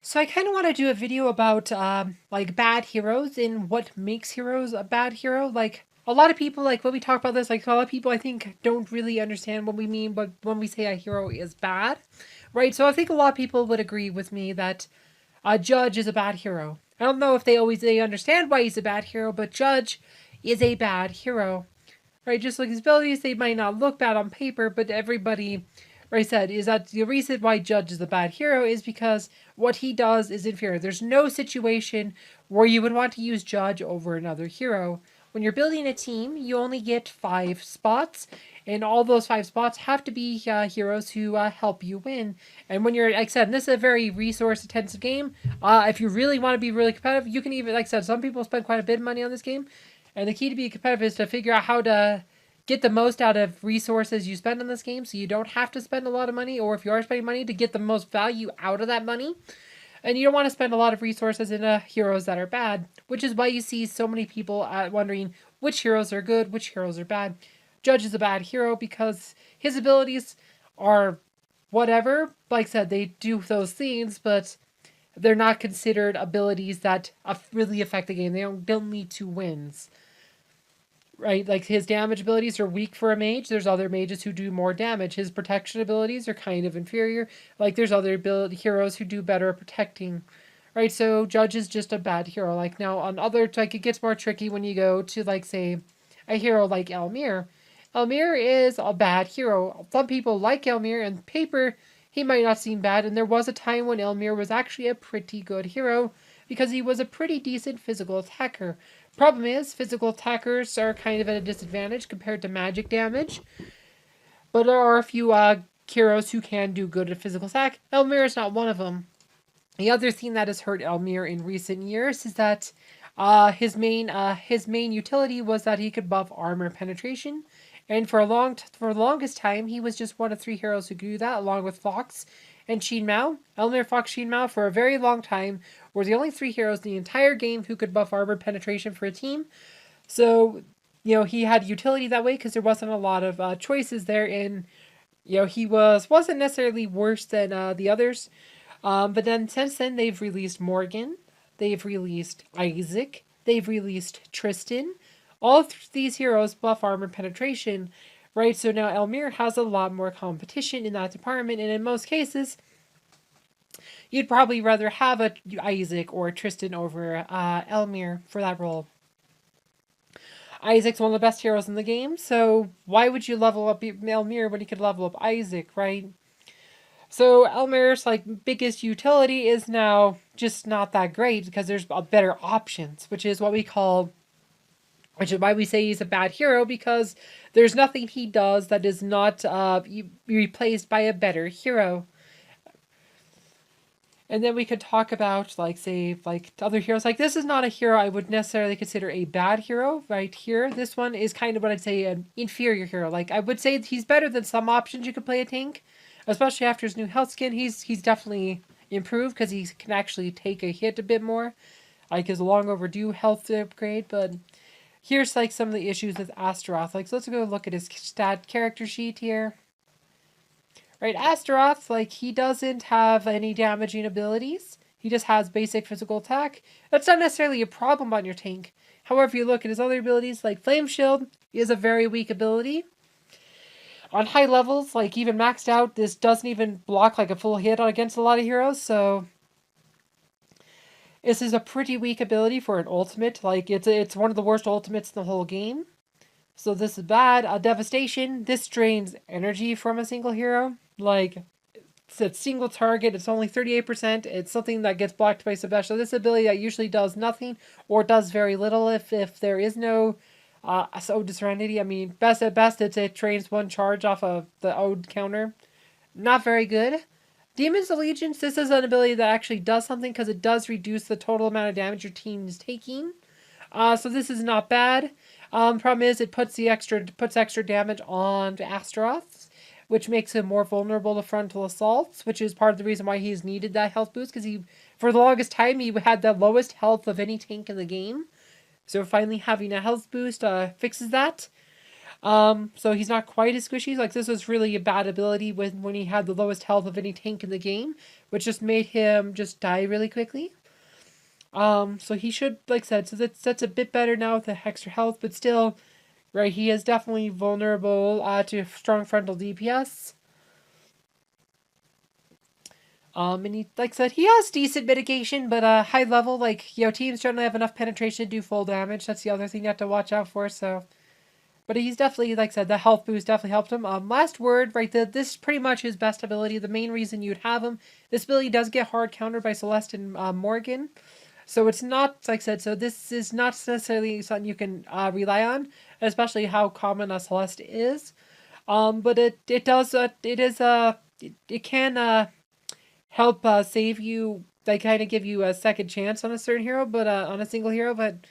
So I kind of want to do a video about like bad heroes and what makes heroes a bad hero. Like a lot of people, like when we talk about this, like a lot of people I think don't really understand what we mean, but when we say a hero is bad, right? So I think a lot of people would agree with me that Judge is a bad hero. I don't know if they understand why he's a bad hero, but Judge is a bad hero, right? Just like his abilities, they might not look bad on paper, but everybody, right, said is that the reason why Judge is a bad hero is because what he does is inferior. There's no situation where you would want to use Judge over another hero. When you're building a team, you only get 5 spots, and all those 5 spots have to be heroes who help you win. And when you're, like I said, this is a very resource intensive game. If you really want to be really competitive, you can even, like I said, some people spend quite a bit of money on this game. And the key to be competitive is to figure out how to get the most out of resources you spend on this game so you don't have to spend a lot of money, or if you are spending money, to get the most value out of that money. And you don't want to spend a lot of resources in heroes that are bad, which is why you see so many people wondering which heroes are good, which heroes are bad. Judge is a bad hero because his abilities are whatever. Like I said, they do those things, but they're not considered abilities that really affect the game. They don't lead to wins, right? Like his damage abilities are weak for a mage. There's other mages who do more damage. His protection abilities are kind of inferior. Like there's other heroes who do better at protecting, right? So Judge is just a bad hero. Like now on other, like it gets more tricky when you go to like say a hero like Elmira. Elmira is a bad hero. Some people like Elmira, and paper he might not seem bad. And there was a time when Elmira was actually a pretty good hero because he was a pretty decent physical attacker. Problem is, physical attackers are kind of at a disadvantage compared to magic damage, but there are a few heroes who can do good at physical attack. Elmira is not one of them. The other thing that has hurt Elmira in recent years is that his main utility was that he could buff armor penetration, and for the longest time he was just one of 3 heroes who could do that, along with Fox and Sheen Mao. Elmira, Fox, Sheen Mao for a very long time were the only 3 heroes in the entire game who could buff armor penetration for a team. So he had utility that way because there wasn't a lot of choices there, and he wasn't necessarily worse than the others. But then since then, they've released Morgan, they've released Isaac, they've released Tristan. All these heroes buff armor penetration, right? So now Elmira has a lot more competition in that department, and in most cases, you'd probably rather have a Isaac or Tristan over Elmira for that role. Isaac's one of the best heroes in the game, so why would you level up Elmira when you could level up Isaac, right? So Elmira's like biggest utility is now just not that great because there's better options, which is why we say he's a bad hero, because there's nothing he does that is not replaced by a better hero. And then we could talk about like say like other heroes. Like this is not a hero I would necessarily consider a bad hero right here. This one is kind of what I'd say an inferior hero. Like I would say he's better than some options you could play a tank, especially after his new health skin. He's definitely improved because he can actually take a hit a bit more, like his long overdue health upgrade. But here's like some of the issues with Astaroth. Like so let's go look at his stat character sheet here. Right, Astaroth, like, he doesn't have any damaging abilities. He just has basic physical attack. That's not necessarily a problem on your tank. However, if you look at his other abilities, like Flame Shield is a very weak ability. On high levels, like even maxed out, this doesn't even block like a full hit against a lot of heroes, so this is a pretty weak ability for an ultimate. Like, it's one of the worst ultimates in the whole game. So this is bad. Devastation, this drains energy from a single hero. Like, it's a single target. It's only 38%. It's something that gets blocked by special. This ability that usually does nothing or does very little if there is no Ode Serenity. I mean, best at best, it trains 1 charge off of the Ode counter. Not very good. Demon's Allegiance, this is an ability that actually does something because it does reduce the total amount of damage your team is taking. So this is not bad. Problem is, it puts extra damage on Astaroth, which makes him more vulnerable to frontal assaults, which is part of the reason why he's needed that health boost, because for the longest time, he had the lowest health of any tank in the game. So finally having a health boost fixes that. So he's not quite as squishy. Like this was really a bad ability when he had the lowest health of any tank in the game, which just made him just die really quickly. So he should, like I said, so that's a bit better now with the extra health, but still, right, he is definitely vulnerable to strong frontal DPS. And he, like I said, he has decent mitigation, but high level, like, teams generally have enough penetration to do full damage. That's the other thing you have to watch out for, so. But he's definitely, like I said, the health boost definitely helped him. Last word, right, this is pretty much his best ability. The main reason you'd have him, this ability does get hard countered by Celeste and Morgan. So it's not, like I said, so this is not necessarily something you can rely on, especially how common a Celeste is. But it does, it can help save you, they kind of give you a second chance on a certain hero, but on a single hero, but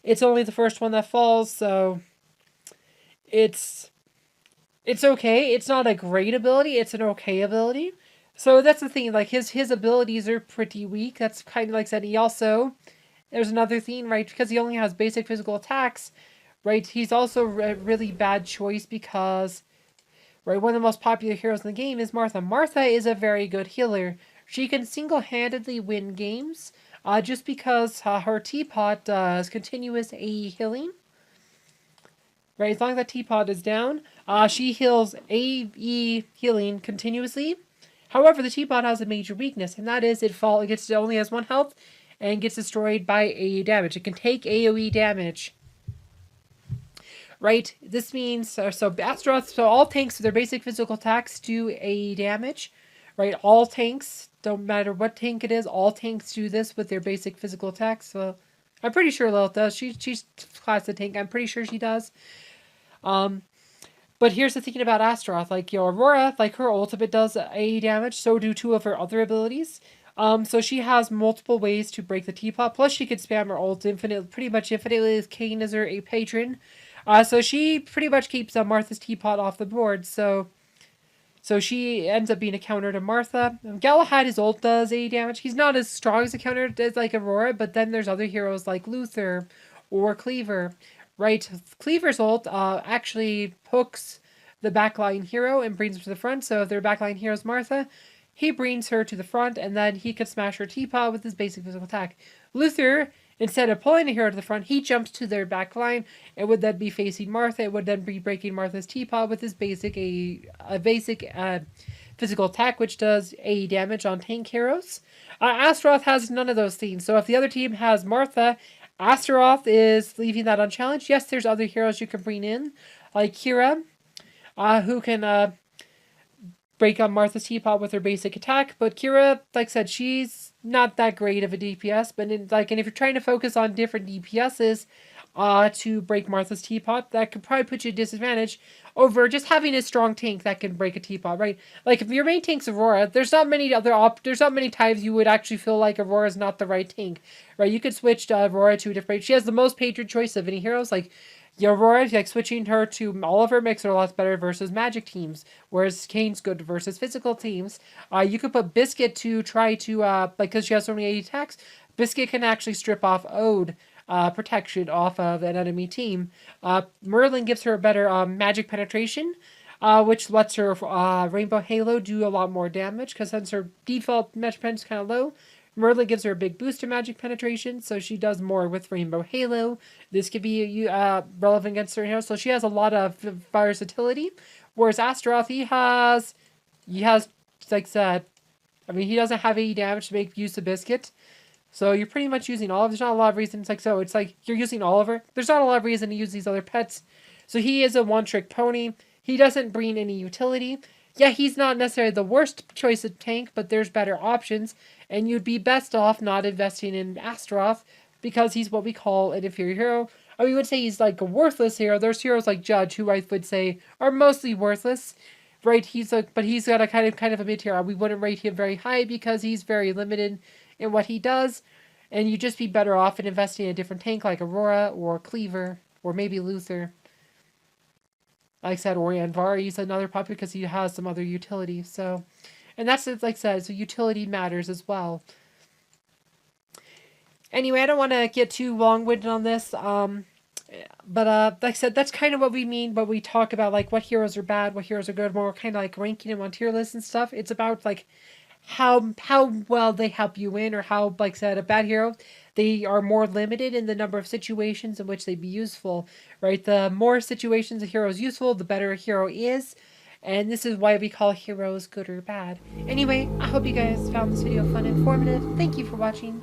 it's only the first one that falls, so it's okay. It's not a great ability, it's an okay ability. So that's the thing, like his abilities are pretty weak. That's kind of like I said, he also, there's another thing, right, because he only has basic physical attacks, right, he's also a really bad choice because, right, one of the most popular heroes in the game is Martha. Martha is a very good healer. She can single-handedly win games just because her teapot does continuous AE healing. Right, as long as that teapot is down, she heals AE healing continuously. However, the teapot has a major weakness, and that is it only has 1 health and gets destroyed by AE damage. It can take AoE damage. Right, this means so Astaroth. So all tanks with their basic physical attacks do AE damage. Right, all tanks, don't matter what tank it is, all tanks do this with their basic physical attacks. So I'm pretty sure Lilith does. She's class of tank. I'm pretty sure she does. But here's the thing about Astaroth, like Aurora, like her ultimate does AE damage, so do 2 of her other abilities. So she has multiple ways to break the teapot, plus she could spam her ult pretty much infinitely with Kayn as her patron. So she pretty much keeps Martha's teapot off the board, so she ends up being a counter to Martha. Galahad, his ult does AE damage. He's not as strong as a counter as like Aurora, but then there's other heroes like Luther or Cleaver. Right, Cleaver's ult actually hooks the backline hero and brings her to the front. So if their backline hero is Martha, he brings her to the front, and then he can smash her teapot with his basic physical attack. Luther, instead of pulling a hero to the front, he jumps to their backline and would then be facing Martha. It would then be breaking Martha's teapot with his basic physical attack, which does AE damage on tank heroes. Astaroth has none of those things. So if the other team has Martha, Astaroth is leaving that unchallenged. Yes, there's other heroes you can bring in, like Kira, who can break up Martha's teapot with her basic attack. But Kira, like I said, she's not that great of a DPS. But and if you're trying to focus on different DPSs to break Martha's teapot, that could probably put you at a disadvantage over just having a strong tank that can break a teapot, right? Like if your main tank's Aurora, there's not many times you would actually feel like Aurora's not the right tank, right? You could switch to Aurora to a different. She has the most patron choice of any heroes. Like Aurora, like switching her to Oliver makes her a lot better versus magic teams, whereas Kayn's good versus physical teams. You could put Biscuit to try to because she has so many attacks. Biscuit can actually strip off Ode protection off of an enemy team. Merlin gives her a better magic penetration, which lets her Rainbow Halo do a lot more damage, because since her default magic penetration is kind of low, Merlin gives her a big boost to magic penetration, so she does more with Rainbow Halo. This could be relevant against certain heroes, so she has a lot of versatility. Whereas Astaroth, he has, like I said, I mean, he doesn't have any damage to make use of Biscuit. So you're pretty much using Oliver. There's not a lot of reasons. It's like you're using Oliver. There's not a lot of reason to use these other pets. So he is a one-trick pony. He doesn't bring any utility. Yeah, he's not necessarily the worst choice of tank, but there's better options. And you'd be best off not investing in Astaroth because he's what we call an inferior hero. I mean, we would say he's like a worthless hero. There's heroes like Judge, who I would say are mostly worthless. Right? But he's got a kind of a mid tier. We wouldn't rate him very high because he's very limited in what he does, and you'd just be better off in investing in a different tank like Aurora or Cleaver or maybe Luther. Like I said, or Anvar, he's another puppet because he has some other utility. So, and that's like I said, so utility matters as well. Anyway, I don't want to get too long-winded on this. But like I said, that's kind of what we mean when we talk about like what heroes are bad, what heroes are good. When we're kind of like ranking them on tier lists and stuff. It's about like how well they help you win, or how, like I said, a bad hero, they are more limited in the number of situations in which they be useful. Right, the more situations a hero is useful, the better a hero is. And this is why we call heroes good or bad. Anyway, I hope you guys found this video fun and informative. Thank you for watching.